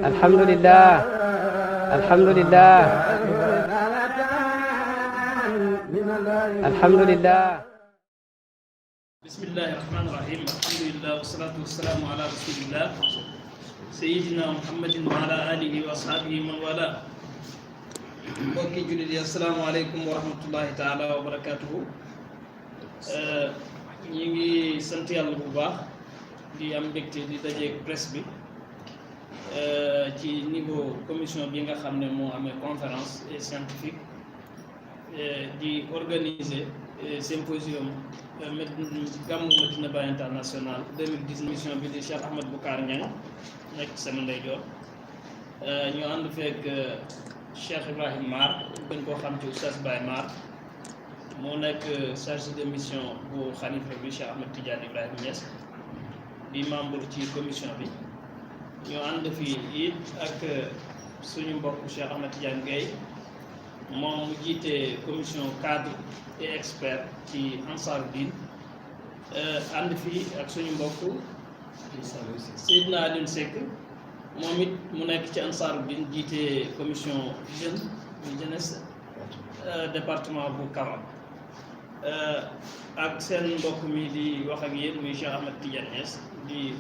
alhamdulillah alhamdulillah alhamdulillah bismillahi rahmani rahim alhamdulillah wassalatu wassalamu ala rasulillah sayyidina muhammadin wa ala alihi wa ashabihi man wala mbokki jullit yi assalaamu aleykum wa rahmatullahi taala wa barakatuhu ñi ngi sant yàlla bu baax di am mbégte di dajeeg presse bi ci niveau commission bi nga xam ne moo amee conférence scientifique di organiser symposium gàmmu Medina Baye international 2010 mission bi di Cheikh Ahmed Boucar Niang nekk sama ndeyjoor ñu ànd fekk Cheikh Ibrahim Mar gën koo xam ci Oustaz Baye Mar moo nekk chargé de mission bu xalifa bi Cheikh Ahmed Tidiane Ibrahim Niass di membre ci commission bi ñu ànd fii it ak suñu mbokk Cheikh Ahmed Tidiane Gueye moom mu jiite commission cadre et expert ci Ansaarud-Din ànd fii ak suñu mbokk Seydina Alioune Seck moom it mu nekk ci Ansaarud-Din jiite commission jeunesse département bu Kaolack ak seen mbokk mi di wax ak yéen muy Cheikh Ahmed Tidiane Niass di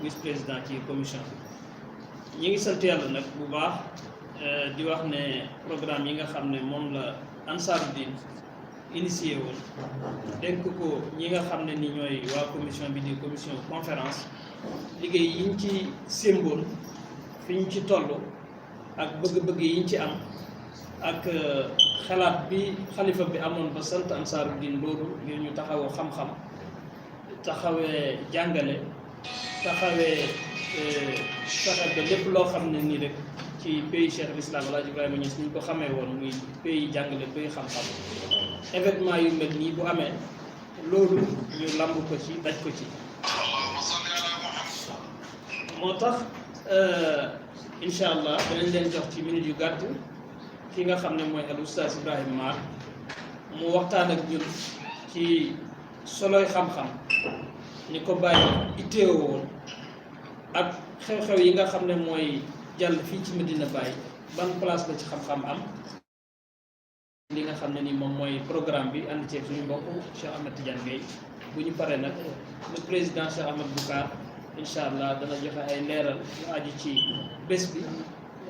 vice président ci commission bi ñi ngi sant yàlla nag bu baax di wax ne programme yi nga xam ne moom la Ansaarud-Din initié woon dénk ko ñi nga xam ne ni ñooy waa commission bi di commission conférence liggéey yi ñu ci sémboon fi ñu ci toll ak bëgg-bëgg yi ñu ci am ak xalaat bi xalifa bi amoon ba sant Ansaarud-Din loolu ngir ñu taxawoo xam-xam taxawee jàngale taxawee fexe ba lépp loo xam ne nii rek ci pays Cheikh l'Islam El Hadj Ibrahima Niass ñu ko xamee woon muy pays jàngale pays xam-xam événement yu mel nii bu amee loolu ñu lamb ko ci daj ko ci moo tax incha allah danañ leen jox ci minute yu gàtt ki nga xam ne mooy al oustaz Ibrahim Mar mu waxtaan ak ñun ci soloy xam-xam ni ko bàyyi itteewoo woon ak xew-xew yi nga xam ne mooy jàll fii ci Medina Baye ban place la ci xam-xam am li nga xam ne ni moom mooy programme bi ànd ceeg suñu mbokk Cheikh Ahmed Tidiane Gueye bu ñu paree nag le président Cheikh Ahmed Boucar incha allah dana joxe ay leeral yu aju ci bés bi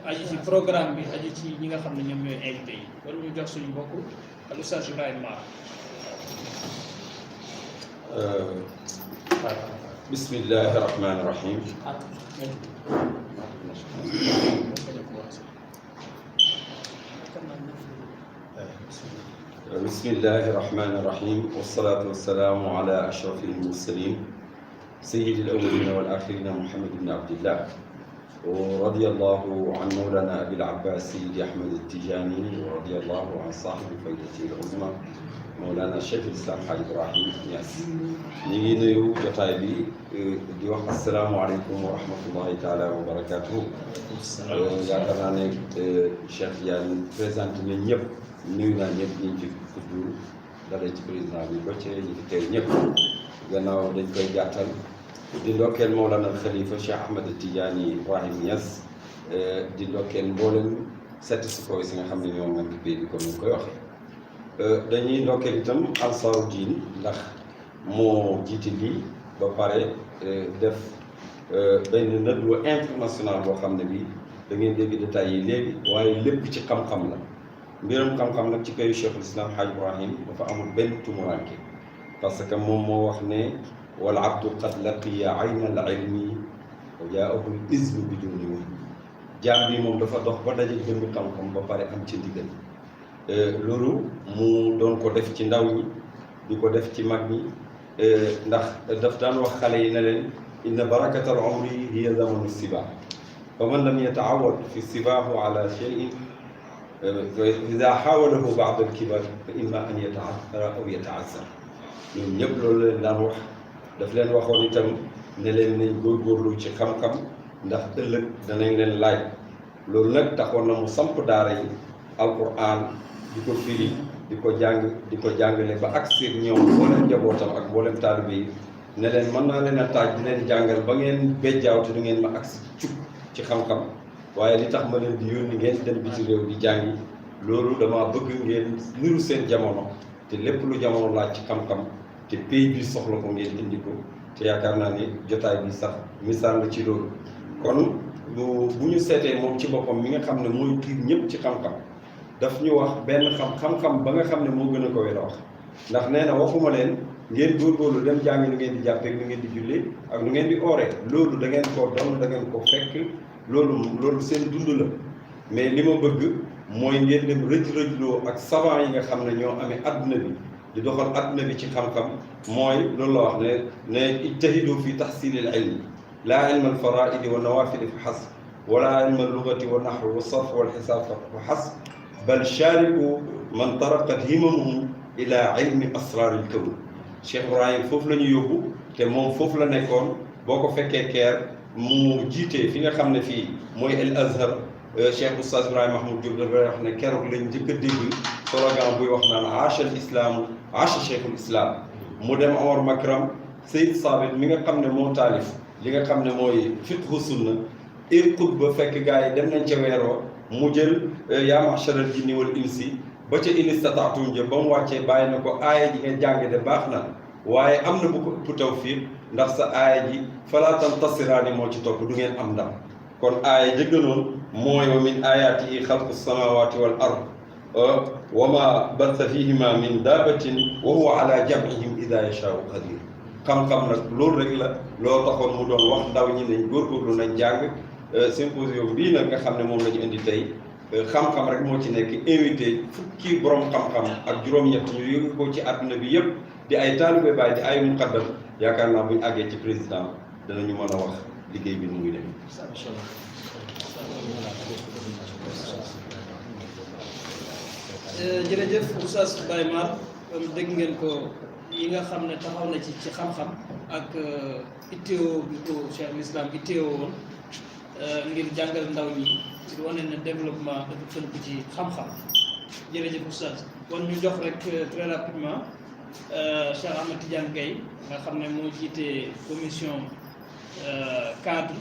aju ci programme bi aju ci ñi nga xam ne ñoom ñooy invité yi kon ñu jox suñu mbokk al oustaz Ibrahim Mar. bismillahi rahmani rahim bismillahi rahmani rahim wassalatu wassalamu ala ashrafil mursalin sayyidil awwalina wal akhirina Muhammad ibn Abdillah ورضي الله عن مولانا أبي العباس سيدي أحمد التجاني ورضي الله عن صاحب الفائدة العظمى مولانا شيخ الإسلام حاج إبراهيم نياس نيجي نيو جتاي بي di wax asalaamaaleykum wa rahmatullahi taala wa barakaatuhu. yaakaar naa ne Cheikh Tidiane présenté nañ ñëpp nuyu naa ñëpp ñu ci tudd dalee ci président bi ba ci ñi fi teew ñëpp gannaaw dañ koy gàttal di ndokkeel Mawlana Khalifa Cheikh Ahmed Tidiane Ibrahim Niass di ndokkeel mboolem certificat yi nga xam ne ñoom nag bi comme ni koy waxee dañuy ndokkeel itam Ansaarud-Din ndax moo jiite lii ba pare def benn nadwa international boo xam ne bii da ngeen dégg détails yi léegi waaye lépp ci xam-xam la mbiram xam-xam nag ci kayu Cheikhul Islam Haj Ibrahim dafa amul benn tumuranke parce que moom moo wax ne wal abdu qad laqiya ayna al ilmi wa jaahu al iznu bi duni wa jaam bi moom dafa dox ba daje jëmmi xam-xam ba pare am ci ndigal loolu mu doon ko def ci ndaw ñi di ko def ci mag ñi ndax daf daan wax xale yi ne leen inna barakatal umri hiya zamanu sibaa fa man lam yataawad fi sibaahu ala cheyin ida xaawalahu baada alkibar fa imma an yataasara aw yataasar ñoom ñëpp loolu leen daan wax daf leen waxoon itam ne leen nañ góorgóorlu ci xam-xam ndax ëllëg danañ leen laaj loolu nag taxoon na mu samp daara yi alquran di ko firi di ko jàngale ba agsi ñëw mboolem njabootam ak mboolem taalibe yi ne leen mën naa leen a taaj di leen jàngal ba ngeen bejjaaw te du ngeen ma agsi cuk ci xam-xam waaye li tax ma leen di yónni ngeen dem biti réew di jàngi loolu dama bëgg ngeen niru seen jamono te lépp lu jamono laaj ci xam-xam te pays bi soxla ko ngeen indi ko te yaakaar naa ni jotaay bi sax misaal la ci loolu kon bu ñu seetee moom ci boppam mi nga xam ne mooy kiir ñëpp ci xam-xam daf ñu wax benn xam-xam ba nga xam ne moo gën a ko la wax ndax nee na waxuma leen ngeen góorgóorlu dem jàngi nu ngeen di jàppee nu ngeen di jullee ak nu ngeen di ooree loolu da ngeen koo doon da ngeen ko fekk loolu seen dund la mais li ma bëgg mooy ngeen dem rëj-rëjloo ak savant yi nga xam ne ñoo amee adduna bi di doxal adduna bi ci xam-xam mooy loolu la wax ne ijtahidu fi tahsilil ilmi laa ilma alfaraidi wa nawafili fa xas wala ilma allugati wa nahwi wa sarf wal xisaab fa xas bal shariku man taraqat himamuhum ila ilmi asraril kawn Cheikh Ibrahim foofu la ñu yóbbu te moom foofu la nekkoon boo ko fekkee keer mu jiitee fi nga xam ne fii mooy El Azhar Cheikh Oustaz Ibrahima Mahmoud Diop dafay wax ne keroog lañ njëkk a dégg slogan buy wax naan acha al islaamu acha cheikhul islam mu dem Omar Makram Seyd Sabit mi nga xam ne moo taalif li nga xam ne mooy fiqhu sunna irqud ba fekk gars yi dem nañ ca weeroo mu jël yaa ma'sharal jinni wal insi ba ca in istata'tum ja ba mu wàccee bàyyi na ko aaya ji nga jàng de baax na waaye am na bu ko ëpp tawfiq ndax sa aaya ji falaa tantasiraani moo ci topp du ngeen am ndam kon aaya jëgganoon mooy wa min ayaatihi xalqu samawati wal ard wa ma batha fihima min daabatin wa huwa ala jam'ihim ida yashaau qadir xam-xam nag loolu rek la loo taxoon mu doon wax ndaw ñi nañ góorgóorlu nañ jàng symposium bii nag nga xam ne moom la ñu indi tey xam-xam rek moo ci nekk invité fukki borom xam-xam ak juróom-ñett ñu yëngu ko ci àdduna bi yëpp di ay taalibe baay di ay muqaddam yaakaar naa bu ñu àggee ci président danañu mën a wax liggéey bi nu muy dem. jërëjëf Oustaz Baye Mar dégg ngeen ko yi nga xam ne taxaw na ci xam-xam ak itteewoo bi ko Cheikh l'Islam itteewoo woon ngir jàngal ndaw ñi ci wane ne développement dafa tënk ci xam-xam jërëjëf Oustaz kon ñu jox rek très rapidement Cheikh Ahmed Tidiane Gaye nga xam ne moo jiite commission cadre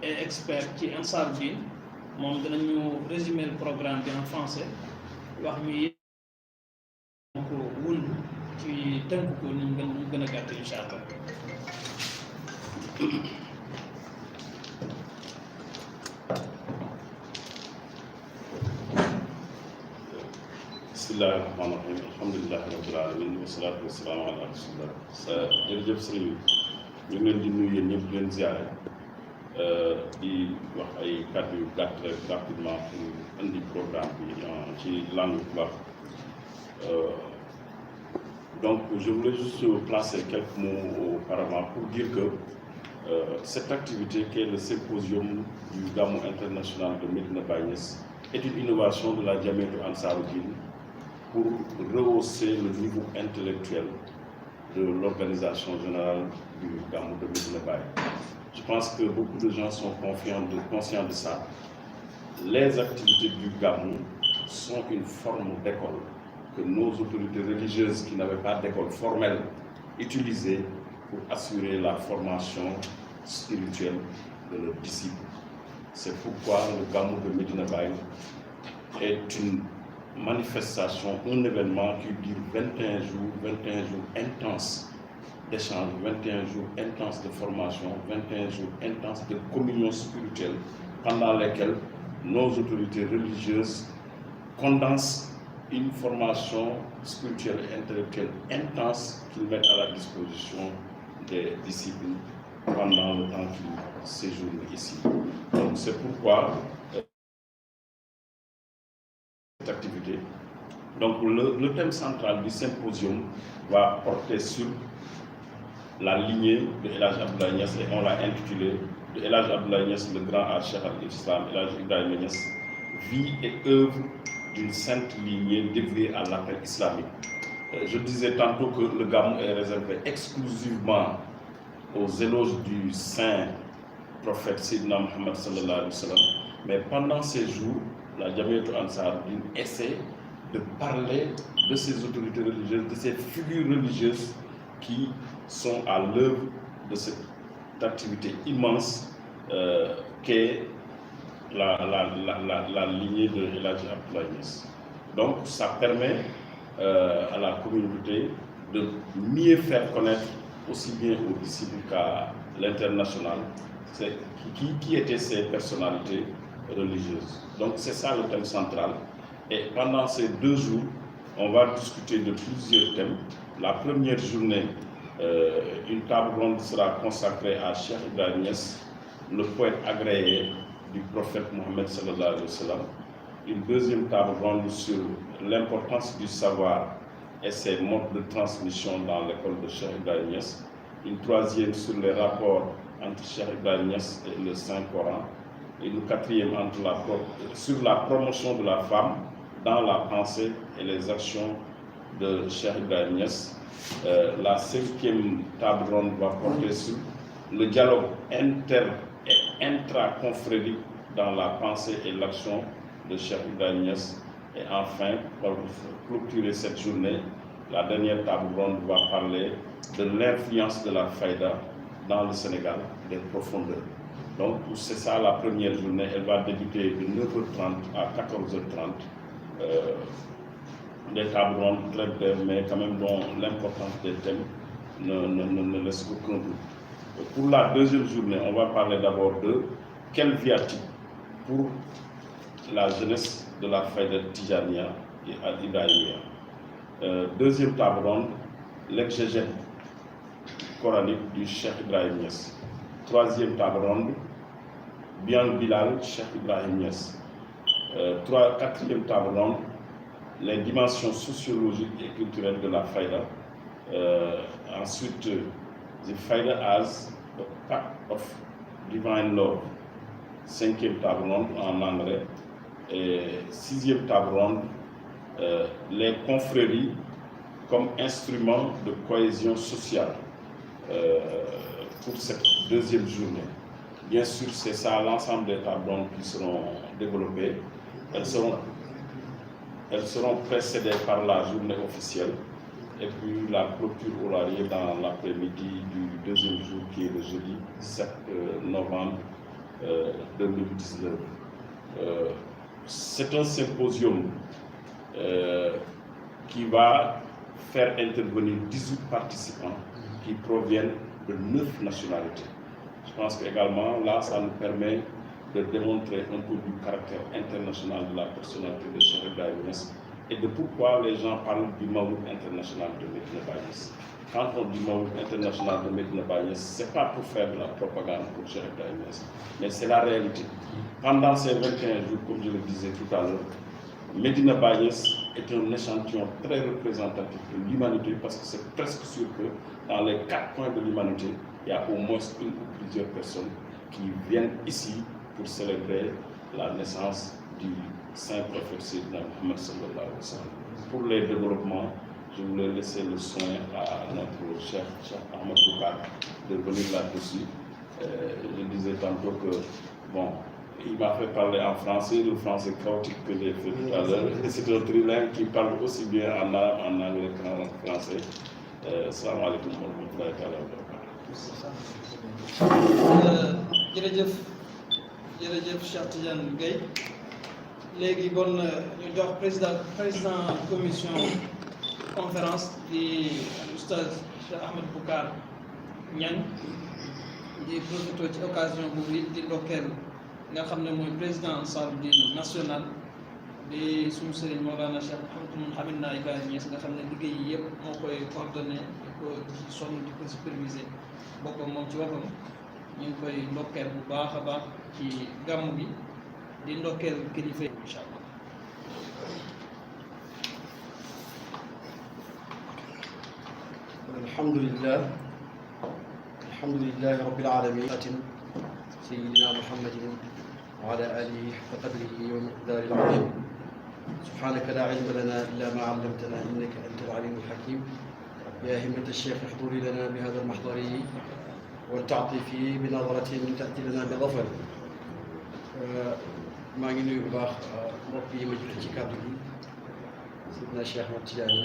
et expert ci Ansaroud-Din moom danañu résumer le programme bi en français wax ñu yéen ko wund ci tënk ko ñu gën a gàtt incha allah. bismillahi rahmaani rahim alhamdulilahi rabbil alamin wasalaatu wasalaamu ala rasulillah jërëjëf sëriñ bi ñu ngi leen di nuyu yéen ñëpp leen ziare di wax ay kàddu yu gàtt rek rapidement pour indi programme bi ci langue tubaab donc je voulais juste placer quelques mots auparavant pour dire que cette activité qui est le symposium du Gamou international de Médina Baye Niass est une innovation de la Jamiatou Ansaroud-Din pour rehausser le niveau intellectuel de l'organisation générale du Gamou de Médina Baye. Je pense que beaucoup de gens sont conscients de ça. Les activités du Gamou sont une forme d'école que nos autorités religieuses qui n'avaient pas d'école formelle utilisaient pour assurer la formation spirituelle de leurs disciples. C'est pourquoi le Gamou de Médina Baye est une manifestation, un événement qui dure 21 jours intenses d'échanges, 21 jours intenses de formation, 21 jours intenses de communion spirituelle, pendant lesquels nos autorités religieuses condensent une formation spirituelle et intellectuelle intense qu'ils mettent à la disposition des disciples pendant le temps qu'ils séjournent ici. Donc c'est pourquoi cette activité. Donc le thème central du symposium va porter sur la lignée de El Hadj Abdoulaye Niass et on l'a intitulé de El Hadj Abdoulaye Niass, le grand archère al-Islam, El Hadj Ibrahima Niass, vie et œuvre d'une sainte lignée dévouée à l'appel islamique. Je disais tantôt que le Gamou est réservé exclusivement aux éloges du saint prophète Sayyidina Muhammad sallallahu alayhi wa sallam, mais pendant ces jours, la Jamiatou Ansaroud-Din essaie de parler de ces autorités religieuses, de ces figures religieuses qui sont à l'œuvre de cette activité immense qu'est la lignée de El Hadji Abdoulaye Niass. Donc ça permet à la communauté de mieux faire connaître aussi bien aux disciples qu'à l'international qui étaient ces personnalités religieuses. Donc c'est ça le thème central. Et pendant ces 2 jours, on va discuter de plusieurs thèmes. La première journée, une table ronde sera consacrée à Cheikh Ibrahim Niass, le poète agréé du prophète Mohammed sallallahu alayhi wa sallam. Une deuxième table ronde sur l'importance du savoir et ses modes de transmission dans l'école de Cheikh Ibrahim Niass. Une troisième sur les rapports entre Cheikh Ibrahim Niass et le Saint-Coran. Et une quatrième sur la promotion de la femme dans la pensée et les actions de Cheikh Ibrahim Niass. La 5e table ronde va porter sur le dialogue inter- et intra-confrérique dans la pensée et l'action de Cheikh Ibrahim Niass. Et enfin, pour clôturer cette journée, la dernière table ronde va parler de l'influence de la Faïda dans le Sénégal, des profondeurs. Donc c'est ça la première journée, elle va débuter de 9h30 à 14h30. Des tables rondes très brèves, mais quand même dont l'importance des thèmes ne laisse aucun doute. Pour la deuxième journée, on va parler d'abord de quel viatique pour la jeunesse de la Faïda Tijaniya et Ibrahimiya. Deuxième table ronde, l'exégèse coranique du Cheikh Ibrahim Niass. Troisième table ronde, Bian Bilal, Cheikh Ibrahim Niass. Quatrième table ronde, les dimensions sociologiques et culturelles de la Faïda. Ensuite, the Faïda as the path of divine love. 5e table ronde en anglais. Et 6e table ronde, les confréries comme instrument de cohésion sociale pour cette deuxième journée. Bien sûr, c'est ça l'ensemble des tables rondes qui seront développées. Elles seront précédées par la journée officielle et puis la clôture aura lieu dans l'après-midi du deuxième jour qui est le jeudi 7 novembre 2019. C'est un symposium qui va faire intervenir 18 participants qui proviennent de 9 nationalités. Je pense qu'également là, ça nous permet de démontrer un peu du caractère international de la personnalité de Cheikh Ibrahim Niass et de pourquoi les gens parlent du Maouloud international de Medina Baye Niass. Quand on dit Maouloud international de Medina Baye Niass, ce n'est pas pour faire de la propagande pour Cheikh Ibrahim Niass, mais c'est la réalité. Pendant ces 21 jours, comme je le disais tout à l'heure, Medina Baye Niass est un échantillon très représentatif de l'humanité parce que c'est presque sûr que dans les 4 coins de l'humanité, il y a au moins une ou plusieurs personnes qui viennent ici pour célébrer la naissance du saint prophète Sayyidina Muhammad sallallahu alayhi wa sallam. Pour les développements, je voulais laisser le soin à notre cher Ahmed Boukar de venir là-dessus. Je disais tantôt que, bon, il m'a fait parler en français, le français chaotique que j'ai fait tout à l'heure. C'est un trilingue qui parle aussi bien en arabe, en anglais qu'en français. Salam alaikum wa rahmatullahi wa barakatuh. jërëjëf Cheikh Tidiane Gaye léegi bon ñu jox président commission conférence di oustaz Cheikh Ahmed Boukar Niang di profité ci occasion boobu it di ndokkeel nga xam ne mooy président Ansaaruddin national di suñu sëriñ Mawlana Cheikh Mouhamed Ibrahim Niass nga xam ne liggéey yi yëpp moo koy coordonné di ko sonn di ko supervisé boppam moom ci boppam ñu ngi koy ndokkeel bu baax a baax ci gàmmu bi di ndokkeel kilifa yi incha allah. alhamdulilah rabbil alamin sayyidina muhammadin wa ala alihi haqqa qadrihi wa miqdarihi al-azim subhanaka la ilma lana illa ma 'allamtana innaka antal alimul hakim ya himmat ash-shaykh ihduri lana bi hadha al-mahdari والتعطيفي بنظرة تأتي لنا بظفر maa ngi nuyu bu baax mbokk yi ma jiite ci kàddu gi Sidna Cheikh Ahmad Tidiane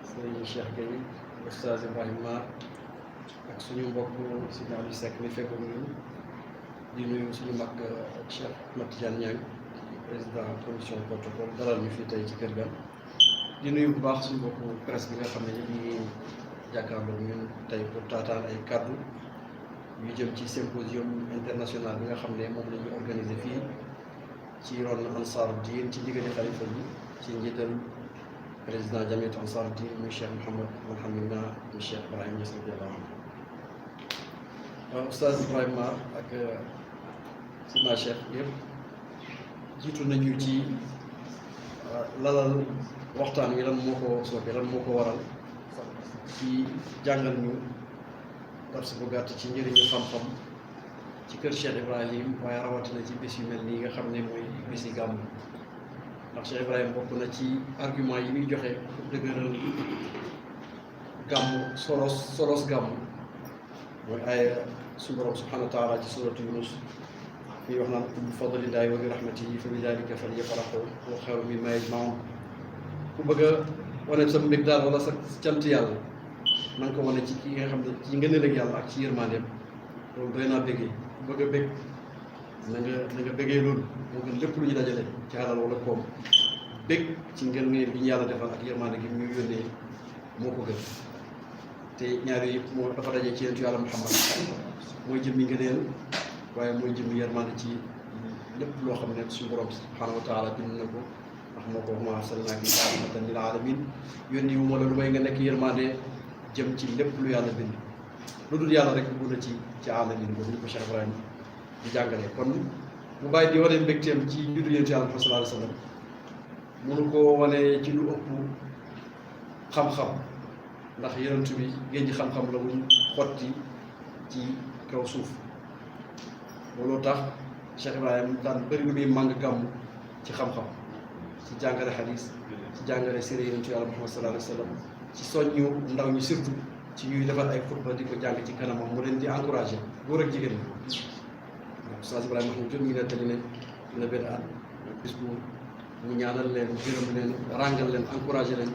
Serigne Cheikh Gueye Oustaz Ibrahima Mar ak suñu mbokk Sidna Aliou Seck mi fekkoon ñun di nuyu suñu mag Cheikh Ahmad Tidiane Niang président commission protocole dalal ñu fii tey ci kër ga di nuyu bu baax suñu mbokku presse bi nga xam ne ñu ngi jàkkaarloo ñun tey pour taataan ay kàddu yu jëm ci symposium international bi nga xam ne moom la ñu organisé fii ci ron Ansaarud-Din ci ndigali xalifa bi ci njiital président Jamiat Ansaarud-Din muy Cheikh Mouhamad Alhamina muy Cheikh Ibrahima Niass radiyallahu anhu Oustaz Ibrahima ak Sidna Cheikh yëpp jiitu nañu ci lalal waxtaan wi lan moo ko soobee lan moo ko waral ci jàngal ñu dars bu gàtt ci njëriñu xam-xam ci kër Cheikh Ibrahim waaye rawatina ci bés yu mel nii nga xam ne mooy bési gàmmu ndax Cheikh Ibrahim bokk na ci argument yi muy joxe pour dëgëral gàmmu solos gàmmu mooy aaya su borom subhanahu wa taala ci suratu Yunus fii wax naan bi fadlillahi wa bi rahmatihi fa bi dalika falyafrahu huwa xayrun mimma yajmaun ku bëgg a wane sa mbég daal wala sa cant yàlla na nga ko wane ci ki nga xam ne ci ngëneel ak yàlla ak ci yërmandeem loolu doy naa béggee ku bëgg a bég na nga béggee loolu moo gën lépp lu ñu dajale ci alal wala koom bég ci ngëneel bi ñu yàlla defal ak yërmande gi ñu yónnee moo ko gën te ñaar yëpp moo dafa daje ci yentu yàlla Muhammad mooy jëmmi ngëneel waaye mooy jëmmi yërmande ci lépp loo xam ne suñu borom subhanahu wa taala bind na ko ndax moo ko ma arsalnaaka illaa rahmatan lil alamin yónni wu ma la lu may nga nekk yërmande jëm ci lépp lu yàlla bind lu dul yàlla rek dugg na ci alamin boobu ñu ko Cheikh Ibrahima di jàngale kon mu bàyyi di wane mbégteem ci juddu yonent yàlla Muhammad sallallahu alayhi wa sallam mënu ko wane ci lu ëpp xam-xam ndax yonent bi géej xam-xam la muñ xotti ci kaw suuf looloo tax Cheikh Ibrahima daan bëri lu muy màng gàmm ci xam-xam ci jàngale xadis ci jàngale siré yonent yàlla Muhammad sallallahu alayhi wa sallam ci soññu ndaw ñi surtout ci ñuy defar ay xutba di ko jàng ci kanamam mu leen di encouragé góor ak jigéen ñi waaw Oustaz Ibrahima wax jot ngi nettali ne dina benn at bis bu mu ñaanal leen gërëm leen ràngal leen encouragé leen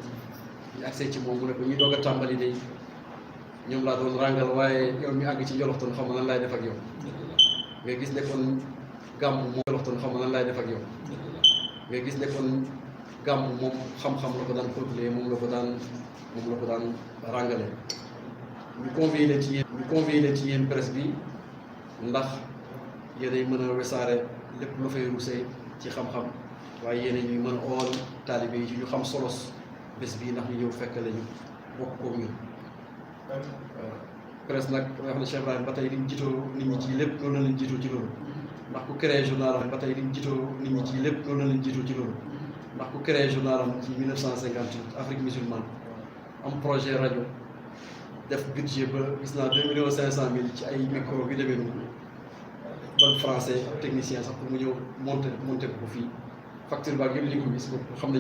ñu accès ci moom mu ne ko ñuy doog a tàmbali de ñoom laa doon ràngal waaye yow mi àgg ci njoloxtoon xam nga lan laay def ak yow nga gis ne kon gàmm moom njoloxtoon xam nga lan laay def ak yow nga gis ne kon gàmm moom xam-xam la ko daan calculé moom la ko daan ràngale ñu convié leen ci yéen presse bi ndax yéenay mën a wesaare lépp lu fay rusee ci xam-xam waaye yéen ñuy mën a ool taalibe yi ci ñu xam solos bés bii ndax ñu ñëw fekk lañu bokk koog ñun presse nag wax na Cheikh Ibrahima ba tey li mu jiitoo nit ñi ci lépp loolu la leen jiitoo ci loolu ndax ku créé journal am ba tey li mu jiitoo nit ñi ci lépp loolu la leen jiitoo ci loolu ndax ku créé journal am ci 1958 Afrique musulmane am projet rajo def budget ba gis naa 2,5 millions ci ay micro yu demee noonu ban français ak technicien sax pour mu ñëw monté ko fii facture baag yëpp li ko gis ba xam ne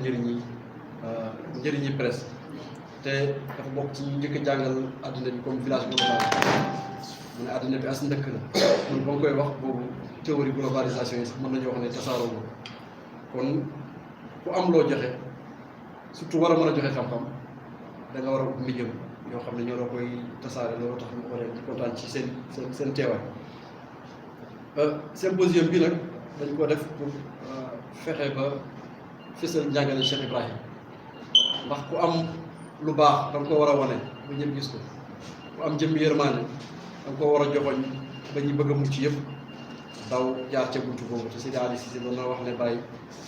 njëriñi presse te dafa bokk ci njëkk a jàngal àddina bi comme village global mu ne àddina bi as ndëkk la kon ba nga koy wax boobu théorie globalisation yi sax mën nañu wax ne tasaaroo la kon ku am loo joxe surtout war a mën a joxe xam-xam da nga war a ut mbijëm yoo xam ne ñoo la koy tasaare loolu tax ñu war a di kontaan ci seen teewaay symposium bi nag dañ ko def pour fexe ba fësal njàngale Cheikh Ibrahim ndax ku am lu baax da nga ko war a wane ba ñëpp gis ko ku am jëmmi yërmaane da nga ko war a joxoñ ba ñu bëgg a mucc yëpp daw jaar ca buntu boobu te Seydi Ali Cissé doon na wax ne bàyyi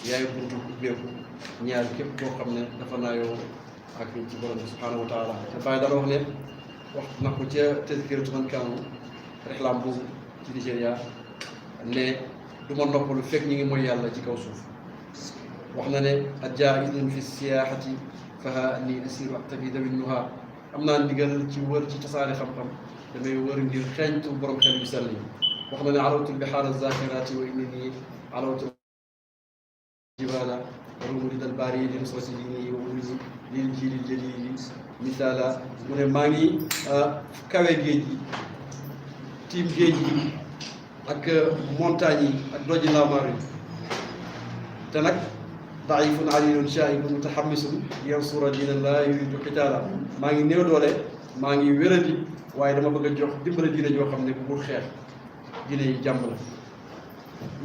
yaay buntu ubbeeku ñaar képp koo xam ne dafa naayoo ak ci borom bi subhanahu wa taala te bàyyi dana wax ne wax na ko ca tazkiratu man kaanu rexlaam boobu ci Nigéria ne du ma noppalu fekk ñi ngi mooy yàlla ci kaw suuf wax na ne ajaaidun fi siyaaxati faha ni asiru aqtabi dawin nuha am naa ndigal ci wër ci tasaare xam-xam damay wër ngir xeeñtu borom xel yu sell yi wax na ne alawtu bihaara zakirati wa innani alawtu jibala rumu ridal baari li nusrati dini wa ulumi lil jiilil jadidi misaala mu ne maa ngi kawe géej gi tiim géej gi ak montagne yi ak doji laamaar yi te nag daifun alilun shaibun mutahammisun yansura diinan laa yuridu qitaala maa ngi néew doole maa ngi wéradi waaye dama bëgg a jox dimbale diine joo xam ne bu xeex diine yi jàmm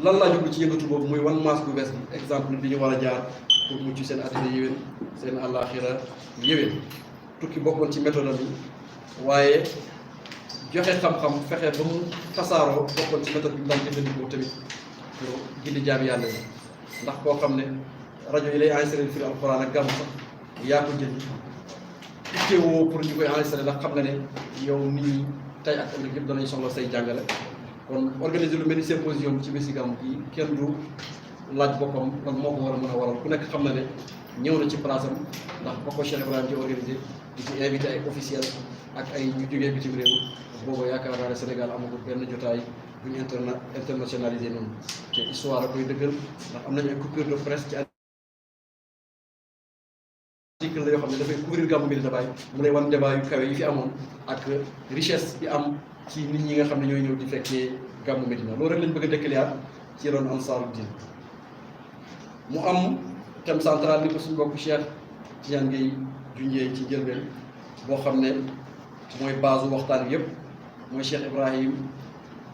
la lan laa jublu ci yëngatu boobu muy wan maas gu bees bi exemple bi ñu war a jaar pour mucc seen àddina yéwén seen àllaaxira yéwén tukki bokkoon ci méthode bi waaye joxe xam-xam fexe ba mu tasaaroo bokkoon ci méthode bi mu daan jëfandikoo tamit pour gindi jaam yàlla yi ndax koo xam ne rajo yi lay enregistré firi alxuraan ak gàmm sax yaa ko jënd itteewoo pour ñu koy enregistré ndax xam nga ne yow nit ñi tey ak ëllëg yëpp danañ soxla say jàngale kon organiser lu mel ni symposium ci bési gàmm yi kenn du laaj boppam kon moo ko war a mën a waral ku nekk xam na ne ñëw na ci place am ndax ba ko Cheikh Ibrahima di organisé di ci invité ay officiel ak ay ñu jógee bitim réew boobu yaakaar naa ne Sénégal amagul benn jotaay bu ñu internationalisé noonu te histoire a koy dëggal ndax am nañu ay coupure de presse ci article la yoo xam ne dafay couvrir gàmmu Medina Baye mu lay wan débat yu kawe yi fi amoon ak richesse bi am ci nit ñi nga xam ne ñooy ñëw di fekkee gàmmu Medina loolu rek lañ bëgg a dëkkaliyaat ci ron Ansaarud-Din mu am thème central ni ko suñu mbokk Cheikh Tidiane Gueye junjee ci njëlbeen boo xam ne mooy base waxtaan bi yëpp mooy Cheikh Ibrahim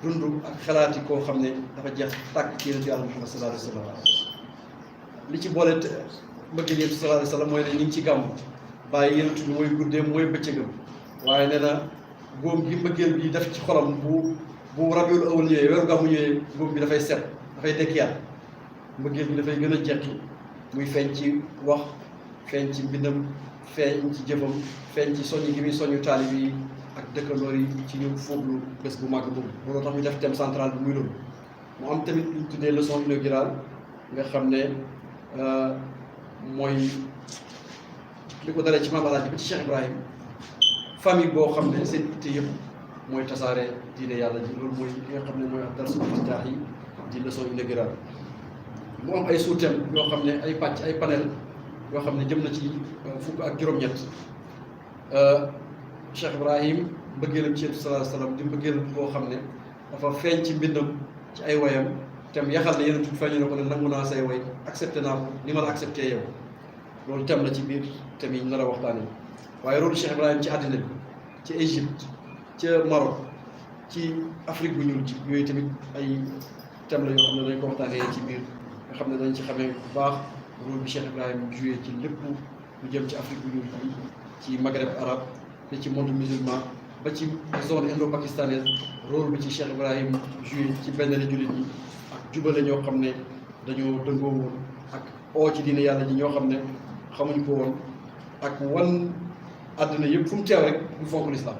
dund ak xalaati koo xam ne dafa jeex tàkk ci yonent Yàlla Muhammad sallallahu alayhi wa sallam li ci boole mbëggeel yonent sallallahu alayhi wa sallam mooy ne ñu ngi ci gàmm bàyyi yonent bi mooy guddeem mooy bëccëgam waaye nee na góom gi mbëggeel bi def ci xolam bu Rabiul Awwal ñëwee weeru gàmmu ñëwee góom bi dafay set dafay dekkiyaat mbëggeel bi dafay gën a jekki muy feeñ ci wax feeñ ci mbindam feeñ ci jëfam feeñ ci soññ gi muy soñu taalib yi ak dëkkandoor yi ci ñu fooglu bés bu màgg boobu loolu tax ñu def thème central bi muy loolu mu am tamit lu ñu tuddee leçon inaugurale nga xam ne mooy li ko dalee ci Maam Alaaji bi ci Cheikh Ibrahim famille boo xam ne seen itte yëpp mooy tasaare diine yàlla ji loolu mooy li nga xam ne mooy darsu iftitaax yi di leçon inaugurale mu am ay sous-thèmes yoo xam ne ay pàcc ay panel yoo xam ne jëm na ci fukk ak juróom-ñett Cheikh Ibrahim mbëggeelam ci Yonent sallallahu alayhi wa sallam di mbëggeel boo xam ne dafa feeñ ci mbindam ci ay woyam tem yaxal ne Yonent bi feeñu na ko ne nangu naa say woy accepté naa ko ni ma la accepté yow loolu tem la ci biir tem yi nar a waxtaanee waaye rôle Cheikh Ibrahim ci àddina bi ci Égypte ca Maroc ci Afrique bu ñuul ci yooyu tamit ay tem la yoo xam ne dañ ko waxtaanee ci biir nga xam ne dañ ci xamee bu baax rôle bi Cheikh Ibrahim joué ci lépp lu jëm ci Afrique bu ñuul bi ci Maghreb arabe te ci monde musulman ba ci zone indo-pakistanaise rôle bi ci Cheikh Ibrahim joué ci benn jullit yi ak jubale ñoo xam ne dañoo dëngoo woon ak oo ci diine yàlla ji ñoo xam ne xamuñ ko woon ak wan àdduna yëpp fu mu teew rek du fonk l'islam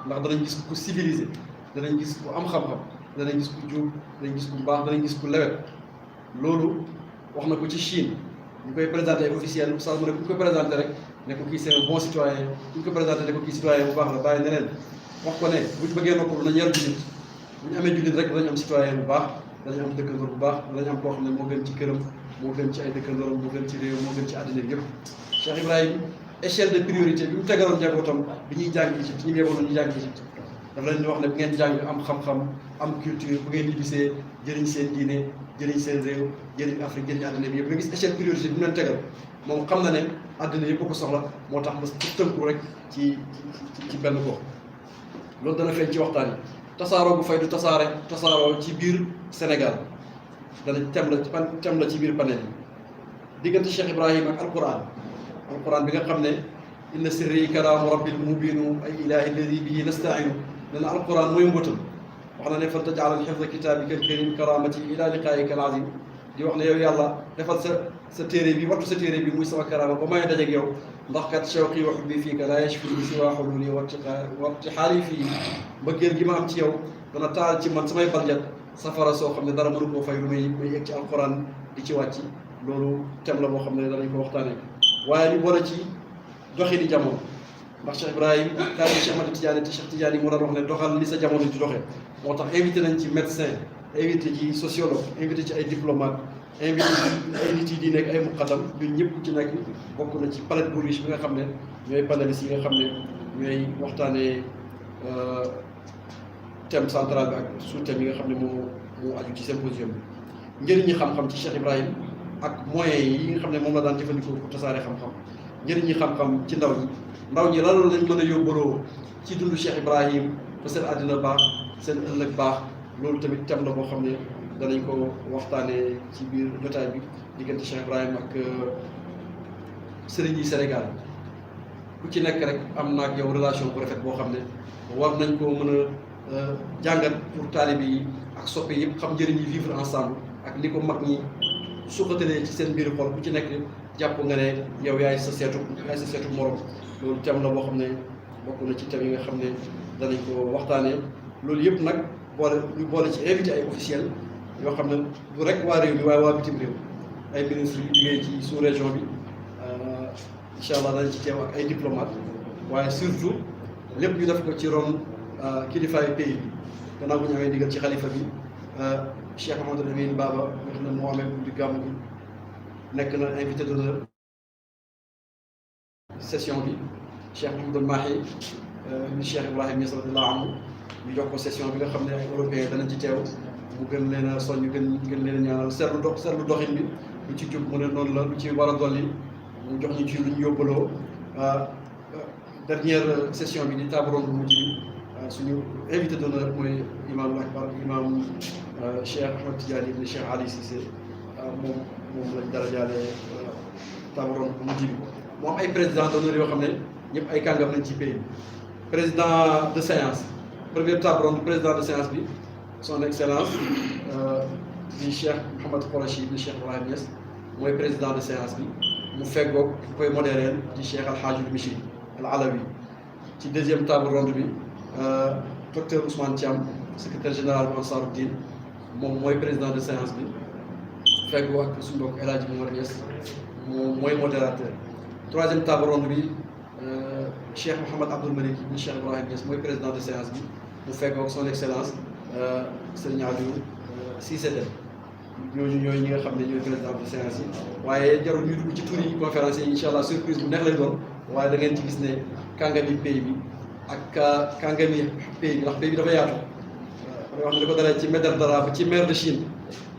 ndax danañ gis ku civilisé danañ gis ku am xam-xam danañ gis ku jub danañ gis ku baax danañ gis ku lewet loolu wax na ko ci Chine ñu koy présenté ay officiel saa mu ne ku ñu ko présenté rek ne ko kii c'est un bon citoyen ku ñu ko présenté ne ko kii citoyen bu baax la bàyyi neneen wax ko ne buñ bëggee noppalu nañ yar jullit bu ñu amee jullit rek danañ am citoyen bu baax danañ am dëkkandoor bu baax danañ am koo xam ne moo gën ci këram moo gën ci ay dëkkandooram moo gën ci réew moo gën ci àddina bi yëpp Cheikh Ibrahim échelle de priorité bi mu tegaloon njabootam bi ñuy jàng Égypte ñu yeboon ñu jàng Égypte dafa leen di wax ne bu ngeen jàng am xam-xam am culture bu ngeen ñibbisee jëriñ seen diine jëriñ seen réew jëriñ Afrique jëriñ àddina bi yëpp nga gis échelle priorité bi mu leen tegal moom xam na ne àddina yëpp ko soxla moo tax ma tënku rek ci benn gox loolu dana feeñ ci waxtaan yi tasaaroo bu fay du tasaaroo ci biir Sénégal dana tem la ci biir panel yi diggante Cheikh Ibrahim ak alquran bi nga xam ne inna sirri kalaamu rabbil mubinu ay ilahi alladi bihi nastainu nee na alquran mooy mbëtal wax na ne fal tajaalal xifda kitaabika alkarim karamati ila liqaayika alazim di wax ne yow yàlla defal sa téere bi wattu sa téere bi muy sama karama ba may dajeeg yow ndax kat shawqi wa hubbi fiika laa yashfi bi siwa xululi wartixaali fii mbëggeel gi ma am ci yow dana taal ci man samay barjat safara soo xam ne dara mënu koo fay lu may yegg ci alquran di ci wàcc loolu tem la boo xam ne danañ ko waxtaanee waaye ñu boole ci doxini jamono ndax Cheikh Ibrahim taalibe Cheikh Ahmad Tidiane te Cheikh Tidiane yi moo daan wax ne doxal li sa jamono di doxee moo tax invité nañ ci médecin invité ci sociologue invité ci ay diplomate invité ci ay nit yi di nekk ay muqaddam ñun ñëpp ci nekk bokk na ci palette bu riche bi nga xam ne ñooy panélistes yi nga xam ne ñooy waxtaanee thème central bi ak sous-thème yi nga xam ne moo aju ci symposium bi njëriñi xam-xam ci Cheikh Ibrahim ak moyens yi nga xam ne moom la daan jëfandikoo pour tasaare xam-xam njëriñi xam-xam ci ndaw ñi lan lañ mën a yóbbaloo ci dundu Cheikh Ibrahim ba seen àddina baax seen ëllëg baax loolu tamit thème la boo xam ne danañ ko waxtaanee ci biir jotaay bi diggante Cheikh Ibrahim ak sëriñ yi Sénégal ku ci nekk rek am na ak yow relation bu rafet boo xam ne war nañ koo mën a jàngat pour taalibe yi ak soppe yëpp xam njëriñ yi vivre ensemble ak li ko mag ñi suqatalee ci seen biir xol ku ci nekk jàpp nga ne yow yaay sa seetu morom loolu thème la boo xam ne bokk na ci thème yi nga xam ne danañ ko waxtaanee loolu yëpp nag ñu boole ci invité ay officiels yoo xam ne du rek waa réew mi waaye waa bitim réew ay ministres yu liggéey ci sous région bi incha allah danañ ci teew ak ay diplomates waaye surtout lépp ñu def ko ci ron kilifaayu pays bi gannaaw bu ñu amee ndigal ci xalifa bi Cheikh Mouhamadou Amine Baba nga xam ne moo amee guddi gàmmu bi nekk na invité d'honneur session bi Cheikh Mouhamadou Mahi ni Cheikh Ibrahim Niass radiyallahu anhu ñu jox ko session bi nga xam ne ay européens danañ ci teew mu gën leen a soññ gën leen a ñaanal seetlu doxin bi lu ci jub mu ne noonu la lu ci war a dolli mu jox ñu ci lu ñu yóbbaloo dernière session bi di table ronde bu mujj bi suñu invité d'honneur mooy imam akbar imam Cheikh Ahmed Tidiane ibn Cheikh Ali Cissé moom lañ dara jaale table ronde bu mujj bi mu am ay président d'honneur yoo xam ne ñëpp ay kàngam nañ ci pays président de séance première table ronde président de séance bi son excellence di Cheikh Mouhamed Khourachi ibn Cheikh Ibrahim Niass mooy président de séance bi mu feggoog ku koy modéré di Cheikh Alhaji Michri Al Alawi ci deuxième table ronde bi docteur Ousmane Thiam secrétaire général bu Ansaruddin moom mooy président de séance bi feggoo ak suñu mbokk El Hadji Momar Niass moom mooy modérateur troisième table ronde bi Cheikh Mouhamed Abdoul Malik ibn Cheikh Ibrahim Niass mooy président de séance bi mu feggoo ak son excellence Serigne Aliou Cissé ñooñu ñooy ñi nga xam ne ñooy président de séance yi waaye jarul ñu dugg ci tur yi conférence yi incha allah surprise bu neex lay doon waaye da ngeen ci gis ne kàngami pays bi ak kàngami pays bi ndax pays bi dafa yaatu wax ne da ko dalee ci Médar Dara ba ci maire de Chine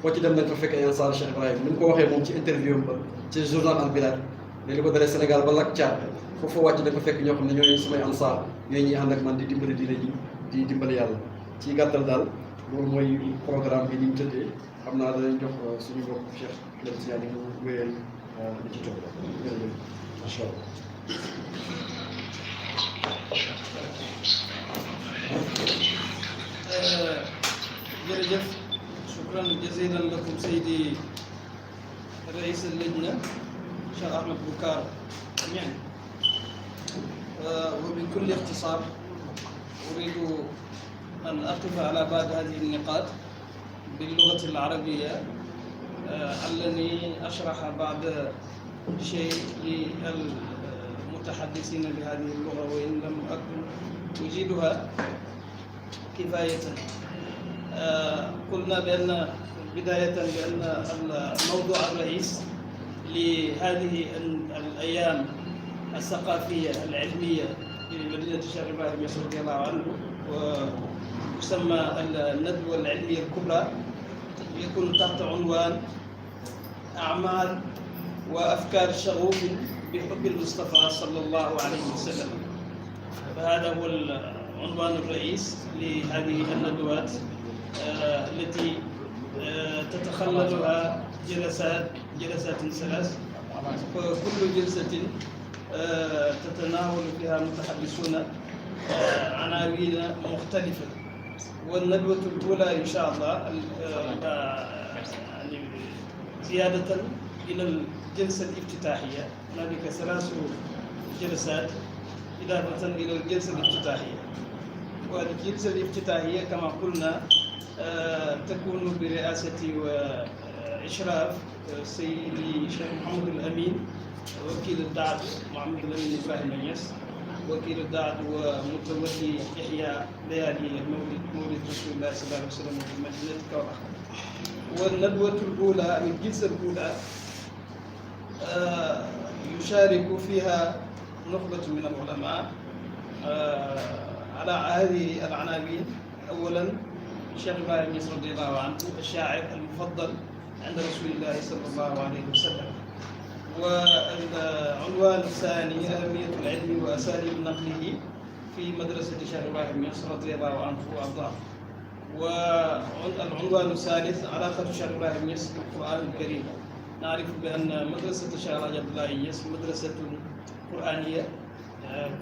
foo ci dem nañ fa fekk ay ansar Cheikh Ibrahim ni mu ko waxee moom ci interview am ba ci journal Al Bilad ne li ko dalee Sénégal ba Lac Tchad foofu wàcc dañ fa fekk ñoo xam ne ñooy samay ansar ñooy ñuy ànd ak man di dimbali diine ji di dimbali yàlla ci gàttal daal loolu mooy programme bi ni mu tëddee xam naa danañ jox suñu bopp Cheikh Len Tidiane mu wéyal li ci toog jërëjëf macha allah. jërëjëf shukran jazilan lakum seydi رئيس اللجنة شيخ أحمد بكار يعني وبكل اختصار أريد أن أقف على بعض هذه النقاط باللغة العربية علني أشرح بعض شيء للمتحدثين بهذه اللغة وإن لم أكن أجيدها كفاية. قلنا بأن بداية بأن الموضوع الرئيس لهذه الأيام الثقافية العلمية في مدينة الشيخ إبراهيم نياس رضي الله عنه ويسمى الندوة العلمية الكبرى يكون تحت عنوان أعمال وأفكار شغوف بحب المصطفى صلى الله عليه وسلم. فهذا هو العنوان الرئيس لهذه الندوات التي تتخللها جلسات ثلاث وكل جلسة تتناول فيها متحدثون عناوين مختلفة. والندوة الأولى إن شاء الله يعني زيادة إلى الجلسة الافتتاحية، هنالك 3 جلسات إضافة إلى الجلسة الافتتاحية. والجلسة الافتتاحية كما قلنا تكون برئاسة وإشراف سيدي الشيخ محمد الأمين وكيل الدعوة محمد الأمين إبراهيم نياس وكيل الدعوة ومتولي إحياء ليالي مولد رسول الله صلى الله عليه وسلم في مدينة كوخ. والندوة الأولى أو الجلسة الأولى يشارك فيها نخبة من العلماء على هذه العناوين. أولا الشيخ إبراهيم نياس رضي الله عنه الشاعر المفضل عند رسول الله صلى الله عليه وسلم. والعنوان الثاني أهمية العلم وأساليب نقله في مدرسة شيخ إبراهيم ياس رضي الله عنه وأرضاه. والعنوان الثالث علاقة شيخ إبراهيم ياس بالقرآن الكريم. نعرف بأن مدرسة الشيخ الحاج عبد الله إنياس مدرسة قرآنية،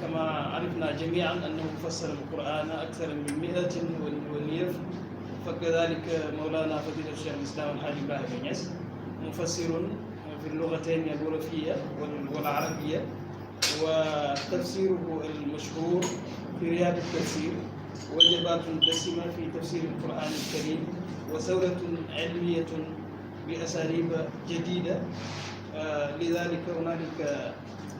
كما عرفنا جميعا أنه فسر القرآن أكثر من 100 فكذلك مولانا فضيلة الشيخ الإسلام الحاج إبراهيم إنياس مفسر في اللغتين الولفية والعربية، وتفسيره المشهور في رياض التفسير وجبات دسمة في تفسير القرآن الكريم، وثورة علمية بأساليب جديدة. لذلك هنالك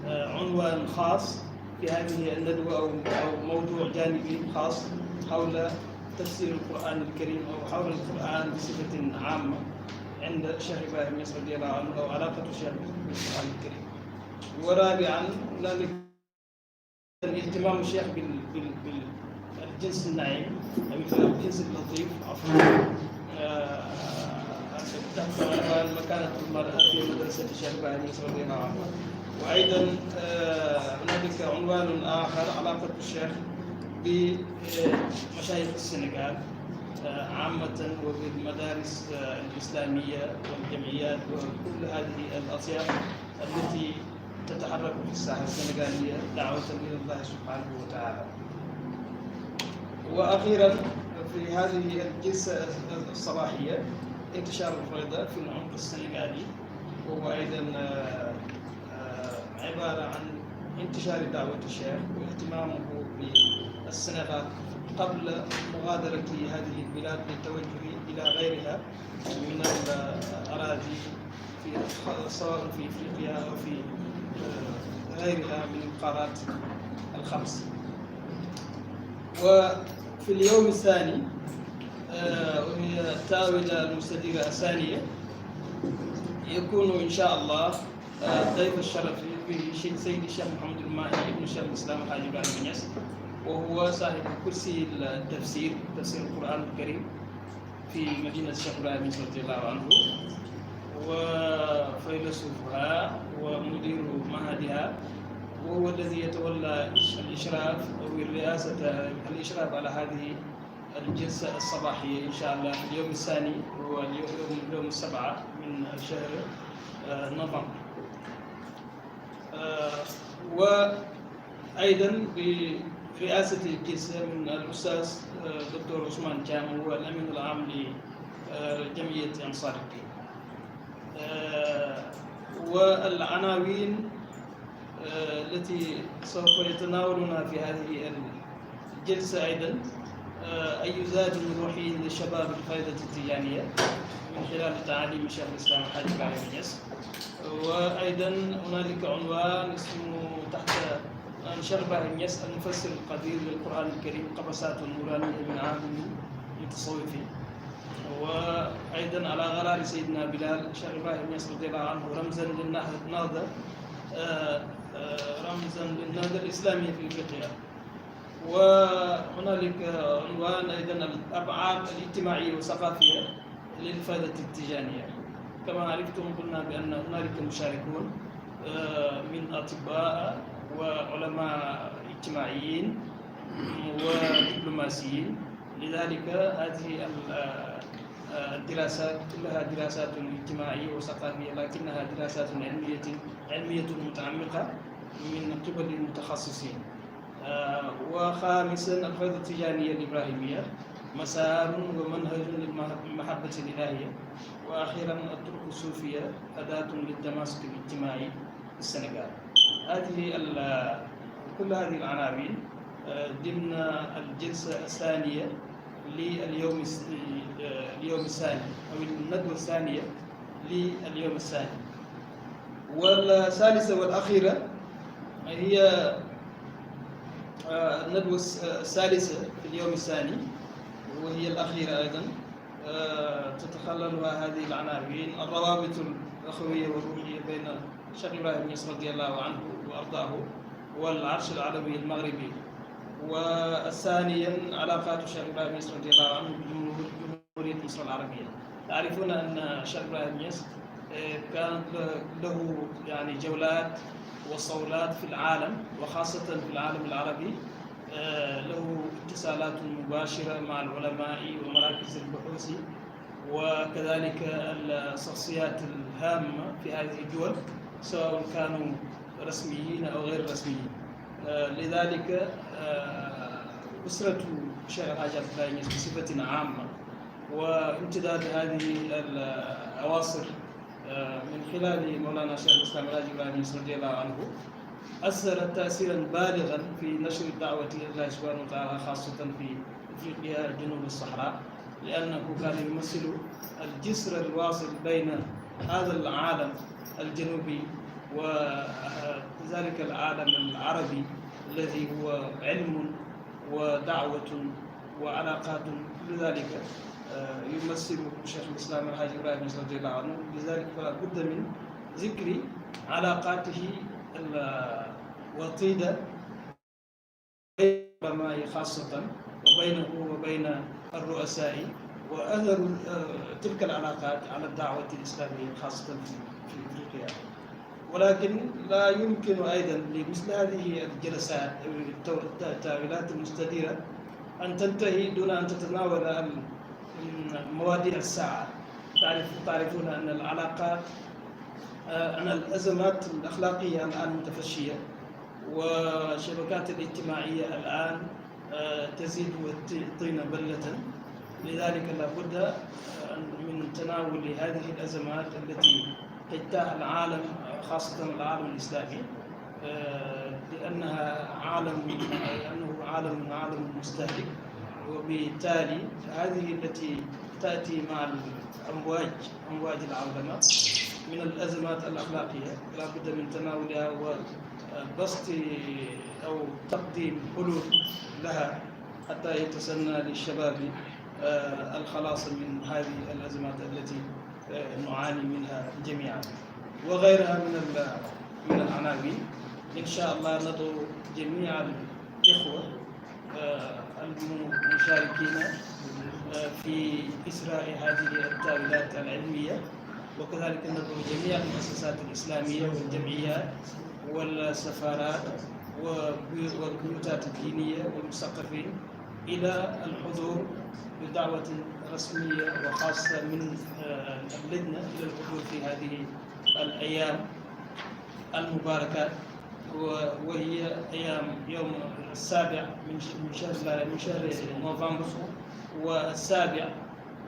عنوان خاص في هذه الندوة أو موضوع جانبي خاص حول تفسير القرآن الكريم أو حول القرآن بصفة عامة عند الشيخ إبراهيم ياس رضي الله عنه، أو علاقة الشيخ بالقرآن الكريم. ورابعا هنالك اهتمام الشيخ بالجنس النعيم أو الجنس اللطيف تحت عنوان مكانة المرأة في مدرسة الشيخ إبراهيم ياس رضي الله عنه. وأيضا هنالك عنوان آخر علاقة الشيخ بمشايخ السنغال عامة وبالمدارس الإسلامية والجمعيات وكل هذه الأطياف التي تتحرك في الساحة السنغالية دعوة إلى الله سبحانه وتعالى. وأخيرا في هذه الجلسة الصباحية انتشار الفائدة في العمق السنغالي، وهو أيضا عبارة عن انتشار دعوة الشيخ واهتمامه بالسنغال قبل مغادرة هذه البلاد للتوجه إلى غيرها من الأراضي سواء في أفريقيا أو في غيرها من القارات الخمس. وفي اليوم الثاني وهي التاويلة المستديرة الثانية يكون إن شاء الله ضيف الشرف في سيد الشيخ محمد الماهي ابن الشيخ الإسلام الحاج إبراهيم إنياس، وهو صاحب كرسي التفسير تفسير القرآن الكريم في مدينة الشيخ إبراهيم إنياس رضي الله عنه، وفيلسوفها ومدير معهدها، وهو الذي يتولى الإشراف أو الإشراف على هذه الجلسة الصباحية إن شاء الله في اليوم الثاني هو اليوم 7 من شهر نوفمبر. وأيضا برئاسة الجلسة من الأستاذ دكتور عثمان جام، هو الأمين العام لجمعية أنصار الدين. والعناوين التي سوف يتناولونها في هذه الجلسة أيضا أي زاد روحي للشباب الفائدة التجانية من خلال تعاليم شيخ الإسلام الحاج إبراهيم إنياس. وأيضا هنالك عنوان اسمه تحت شيخ إبراهيم إنياس المفسر القدير للقرآن الكريم قبسات نورانية من عالم المتصوفين. وأيضا على غرار سيدنا بلال شيخ إبراهيم إنياس رضي الله عنه رمزا للنهضة الإسلامية في إفريقيا. وهنالك عنوان أيضا الأبعاد الاجتماعية والثقافية للفائدة التجانية. كما عرفتم قلنا بأن هنالك مشاركون من أطباء وعلماء اجتماعيين ودبلوماسيين، لذلك هذه الدراسات كلها دراسات اجتماعية وثقافية، لكنها دراسات علمية متعمقة من قبل المتخصصين. وخامسا الفائدة التجانية الإبراهيمية مسار ومنهج للمحبة الإلهية. وأخيرا الطرق الصوفية أداة للتماسك الاجتماعي في السنغال. كل هذه العناوين ضمن الجلسة الثانية لليوم الثاني أو الندوة الثانية لليوم الثاني. والثالثة والأخيرة هي الندوة الثالثة في اليوم الثاني وهي الأخيرة أيضا تتخللها هذه العناوين الروابط الأخوية والروحية بين الشيخ إبراهيم إنياس رضي الله عنه وأرضاه والعرش العربي المغربي. وثانيا علاقات الشيخ إبراهيم إنياس رضي الله عنه بجمهورية مصر العربية. تعرفون أن الشيخ إبراهيم نياس كانت له يعني جولات وصولات في العالم وخاصة في العالم العربي، له اتصالات مباشرة مع العلماء ومراكز البحوث وكذلك الشخصيات الهامة في هذه الدول سواء كانوا رسميين أو غير رسميين. لذلك أسرة الشيخ الحاج عبد الله نياس بصفة عامة وامتداد هذه الأواصر من خلال مولانا شيخ الإسلام الحاج إبراهيم نياس رضي الله عنه أثرت تأثيرا بالغا في نشر الدعوة إلى الله سبحانه وتعالى خاصة في إفريقيا جنوب الصحراء، لأنه كان يمثل الجسر الواصل بين هذا العالم الجنوبي وذلك العالم العربي الذي هو علم ودعوة وعلاقات. لذلك يمثل شيخ الإسلام الحاج إبراهيم نياس رضي الله عنه، لذلك فلا بد من ذكر علاقاته الوطيدة بين العلماء خاصة وبينه وبين الرؤساء، وأثر تلك العلاقات على الدعوة الإسلامية خاصة في أفريقيا. ولكن لا يمكن أيضا لمثل هذه الجلسات أو التأويلات المستديرة أن تنتهي دون أن تتناول مواضيع الساعة. تعرفون أن العلاقات أن الأزمات الأخلاقية الآن متفشية، والشبكات الاجتماعية الآن تزيد الطين بلة. لذلك لابد من تناول هذه الأزمات التي تجتاح العالم خاصة العالم الإسلامي، لأنه عالم مستهلك، وبالتالي هذه التي تأتي مع أمواج العولمة من الأزمات الأخلاقية لا بد من تناولها وبسط أو تقديم حلول لها حتى يتسنى للشباب الخلاص من هذه الأزمات التي نعاني منها جميعا وغيرها من العناوين. إن شاء الله ندعو جميع الإخوة المشاركين في إسراء هذه التأويلات العلمية، وكذلك ندعو جميع المؤسسات الإسلامية والجمعيات والسفارات والبيوتات الدينية والمثقفين إلى الحضور بدعوة رسمية وخاصة من اللجنة إلى الحضور في هذه الأيام المباركات، وهي أيام يوم 7 من شهر نوفمبر والسابع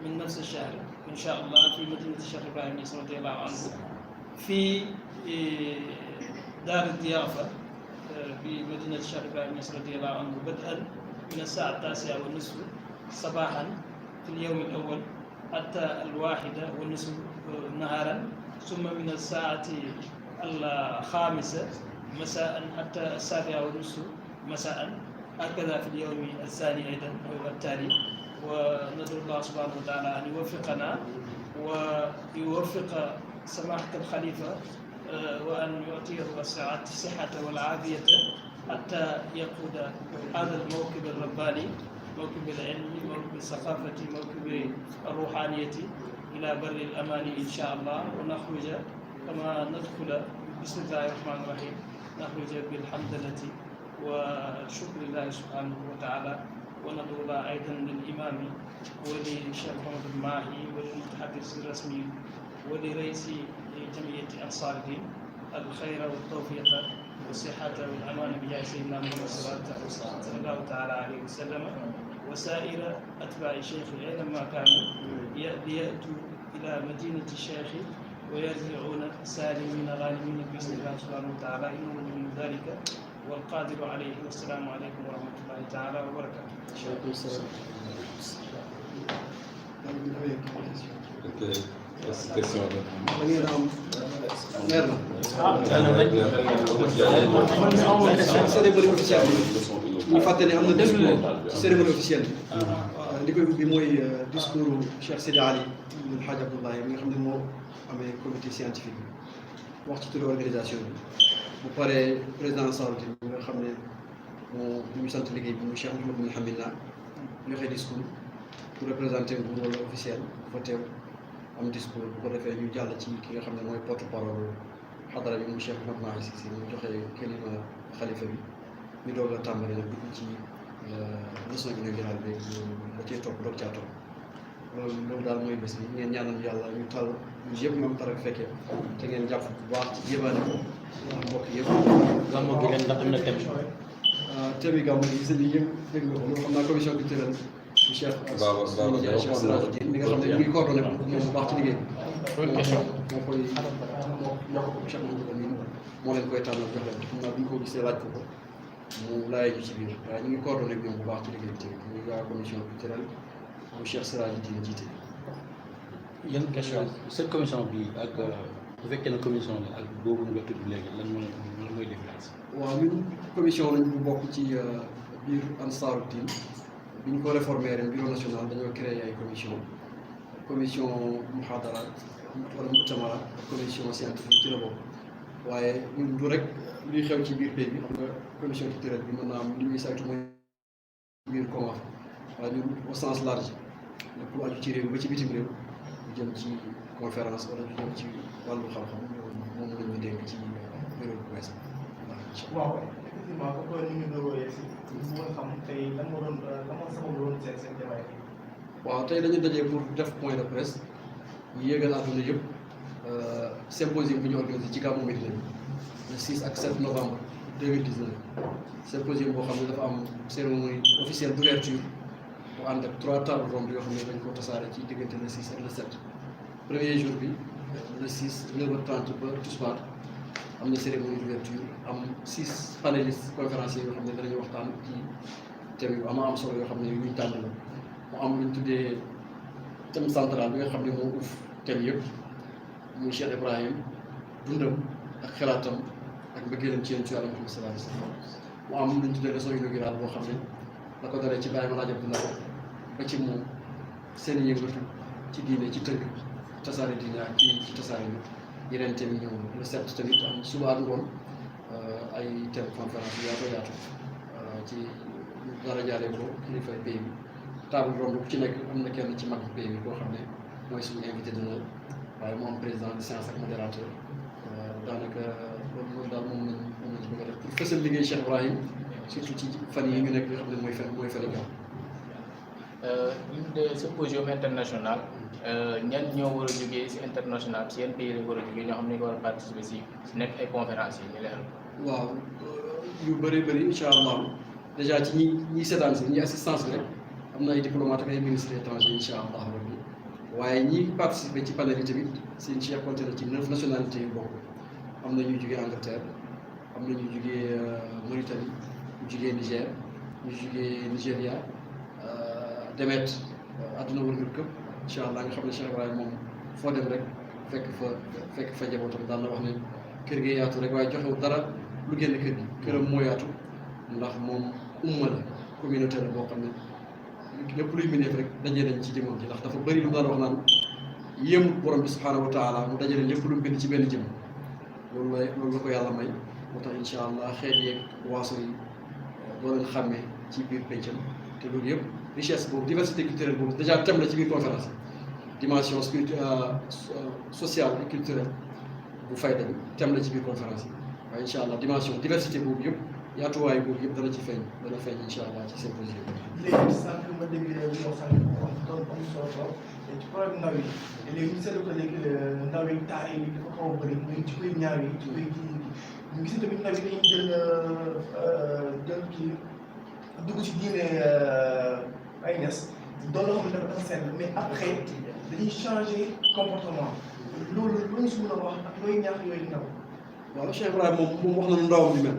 من نفس الشهر إن شاء الله في مدينة الشيخ إبراهيم نياس رضي الله عنه في دار الضيافة بمدينة الشيخ إبراهيم نياس رضي الله عنه، بدءا من الساعة 9:30 صباحا في اليوم الأول حتى 1:30 نهارا، ثم من الساعة 5 مساء حتى 7:30 مساء، هكذا في اليوم الثاني أيضا أو التالي. وندعو الله سبحانه وتعالى أن يوفقنا ويوفق سماحة الخليفة وأن يعطيه الصحة والعافية حتى يقود هذا الموكب الرباني، موكب العلم، موكب الثقافة، موكب الروحانية إلى بر الأمان إن شاء الله، ونخرج كما ندخل بسم الله الرحمن الرحيم، نخرج بالحمدلله والشكر لله سبحانه وتعالى، وندعو الله أيضا للإمام وللشيخ محمد الماهي وللمتحدث الرسمي ولرئيس جمعية أنصار الدين الخير والتوفيق والصحة والأمان بجاه سيدنا محمد صلى الله تعالى عليه وسلم، وسائر أتباع الشيخ أينما كانوا ليأتوا إلى مدينة الشيخ ويرجعون سالمين غانمين بإذن الله سبحانه وتعالى، إنه من ذلك والقادر عليه. والسلام عليكم ورحمة الله تعالى وبركاته. ñu fàttali am na discours cérémonie officielle bi li koy ubbi mooy discours Cheikh Sidi Ali ibn Hadj Abdoulaye mi nga xam ne moo amee comité scientifique bi wax ci turu organisation bi bu paree président Saoudi bi nga xam ne moo ñu sant liggéey bi mu Cheikh Mouhamadou Hamidna joxe discours pour représenter bu rôle officiel fa teew am discours bu ko defee ñu jàll ci ki nga xam ne mooy porte parole xadara bi mu Cheikh Mouhamed Mahi Cissé mu joxe kelima xalifa bi ñu doog a tàmbali nag dugg ci leçon inaugurale bi la ciy topp doog caa topp loolu daal mooy bés bi ngeen ñaanal yàlla ñu tal ñu yëpp ñoom tarak fekkee te ngeen jàpp bu baax ci jébaane ko ndax mbokk yëpp gàmmu gi ren ndax am na thème thème yi gàmmu gi gis nañu yëpp dégg nga ko loolu xam naa commission culturelle bu Cheikh Cheikh Sirajuddin li nga xam ne ñu ngi coordonné moom bu baax ci liggéey moo koy moo Cheikh Mamadou Amin moo leen koy tànnal jox leen xam naa bu ñu ko gisee laaj ko ko mu laajee ñu ci biir waaye ñu ngi coordonné ñoom bu baax ci liggéey bi tamit ñu ngi waa commission culturelle bu Cheikh Sirajuddin jiite. yan question cette commission bi ak bu fekkee ne commission la ak boobu nga tudd léegi lan mooy différence. waaw ñun commission lañ bu bokk ci biir Ansaarud-Din bi ñu ko réformé ren bureau national dañoo créé ay commission muhadara wala mutamara ak commission scientifique ci la bokk waaye ñun du rek luy xew ci biir pays bi xam nga commission culturelle bi mën naa am li ñuy saytu mooy biir COMAF waaye ñun au sens large lépp lu aju ci réew ba ci bitim réew ñu jëm ci conférence wala ñu jëm ci wàllu xam-xam moom la ñu dénk ci bureau bu bees waaw effectivement comme ni ñu doon yegg si bu nga xam tey lan moo doon sabab loon seen jamaay waaw tey dañu dajee pour def point de presse ñu yéegal àdduna yëpp symposium bu ñu organisé ci gàmmu Médina bi le 6 ak 7 novembre 2019 symposium boo xam ne dafa am cérémonie officielle d'ouverture bu ànd ak 3 tables rondes yoo xam ne dañ ko tasaare ci diggante le 6 ak le 7 premier jour bi le 6 9h30 ba tisbaar am na cérémonie d'ouverture am 6 panélistes conférenciers yoo xam ne danañu waxtaan ci thème yu am solo yoo xam ne yu ñu tànn la mu am lu ñu tuddee thème central bi nga xam ne moo uuf thème yëpp muy Cheikh Ibrahim dundam ak xalaatam ak mbëggeelam ci yéen ci Yàlla Muhammad sallallahu alayhi wa sallam mu am lu ñu tuddee leçon inaugurale boo xam ne la ko dalee ci Baye Malaaj Abdoulaye ba ci moom seen yëngatu ci diine ci tënk tasaare diine ak ci tasaare bi yeneen thèmes yi ñëw le 7 tamit am suba ak ngoon ay thème conférence yu yaatu ci dara jaaree ko kilifa pays bi table ronde bu ci nekk am na kenn ci mag pays bi koo xam ne mooy suñu invité d'honneur waaye mu am président de séance ak modérateur daanaka loolu daal moom lañ bëgg a def pour fësal liggéey Cheikh Ibrahim surtout ci fan yi ñu nekk nga xam ne mooy fële gaaw. ñu de symposium international ñan ñoo war a jógee si international si yenn pays lañ war a jógee ñoo xam ne ko war a participer si nekk ay conférences yi ñu leeral. waaw yu bëri incha allah dèjà ci ñi seetaan si ñi assistance bi rek am na ay diplomates ak ay ministres étrangers incha allah rabbi waaye ñi participer ci panel yi tamit seen Cheikh compté na ci 9 nationalités yu bokk am na ñuy jógee Angleterre am na ñuy jógee Mauritanie ñu jógee Niger ñu jógee Nigéria demet àdduna wërngër këpp incha allah nga xam ne Cheikh Ibrahima moom foo dem rek fekk fa njabootam daan na wax ne kër gi yaatu rek waaye joxewul dara lu génn kër gi këram moo yaatu ndax moom umma la communauté la boo xam ne lépp luy mbindeef rek dajee nañ ci jëmmam ji ndax dafa bëri lu mu daan wax naan yéemut borom bi subhaanahu wa taala mu dajale lépp lu mu bind ci benn jëmm loolu la ko yàlla may moo tax incha allah xeet yeeg waaso yi doo leen xàmmee ci biir pencam te loolu yëpp richesse boobu diversité culturelle boobu déjà thème la ci biir conférence dimension sociale et culturelle bu fayda bi thème la ci biir conférence yi waaye incha allah dimension diversité boobu yëpp yaatuwaay boobu yëpp dana feeñ incha allah ci symposium bi. léegi sànq ma dégg ñoo xam ne doon am solo ci problème ndaw yi léegi ñu seetlu ko léegi ndaw yi taar yi dafa xaw a bëri muy ci koy ñaaw yi ci koy kii ñu gis tamit ndaw yi dañuy jël kii dugg ci diine ay ñes doon loo xam ne dafa seetlu mais après dañuy changer comportement loolu lu ñu si mën a wax ak looy ñaax yooyu ndaw. waaw Cheikh Ibrahima moom wax na lu ndawam di mel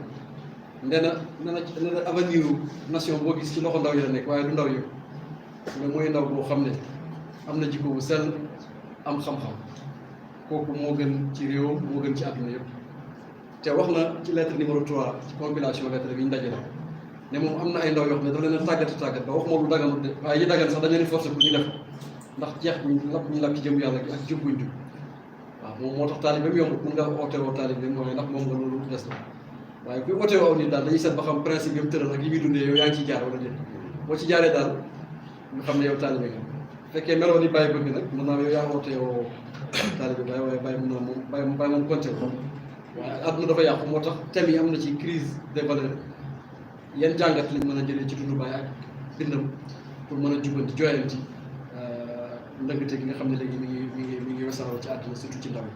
nee na avenir nation boo gis ci loxo ndaw yi la nekk waaye du ndaw yëpp mais mooy ndaw boo xam ne am na jikko bu sell am xam-xam kooku moo gën ci réew moo gën ci àdduna yëpp te wax na ci lettre numéro 3 ci compilation lettre bi ñu dajale ne moom am na ay ndaw yoo xam ne dafa leen a tàggat ba wax moo lu daganut de waaye yi dagan sax dañu leen forcé pour ñu def ndax jeex ñu lap ci jëm yàlla gi ak jubbuñ jub waaw moom moo tax taalib ba mu yomb mun nga oote woo taalib bi mooy ndax moom nga loolu des na waaye ku oote woo aw nit daal dañuy seet ba xam principe yi mu tëral ak yi muy dundee yow yaa ngi ciy jaar wala déet boo ci jaaree daal nga xam ne yow taalibe nga fekkee meloo ni Baye bëgg nag mën naa yow yaa woote yow taalibe Baye waaye Baye mën naa moom Baye moom compté ko waaye àdduna dafa yàqu moo tax thème yi am na ci crise des valeurs yan jàngat lañ mën a jëlee ci dundu Baye ak bindam pour mën a jubanti jooyanti ndëngte gi nga xam ne léegi mi ngi wasaaroo ci àdduna surtout ci ndaw yi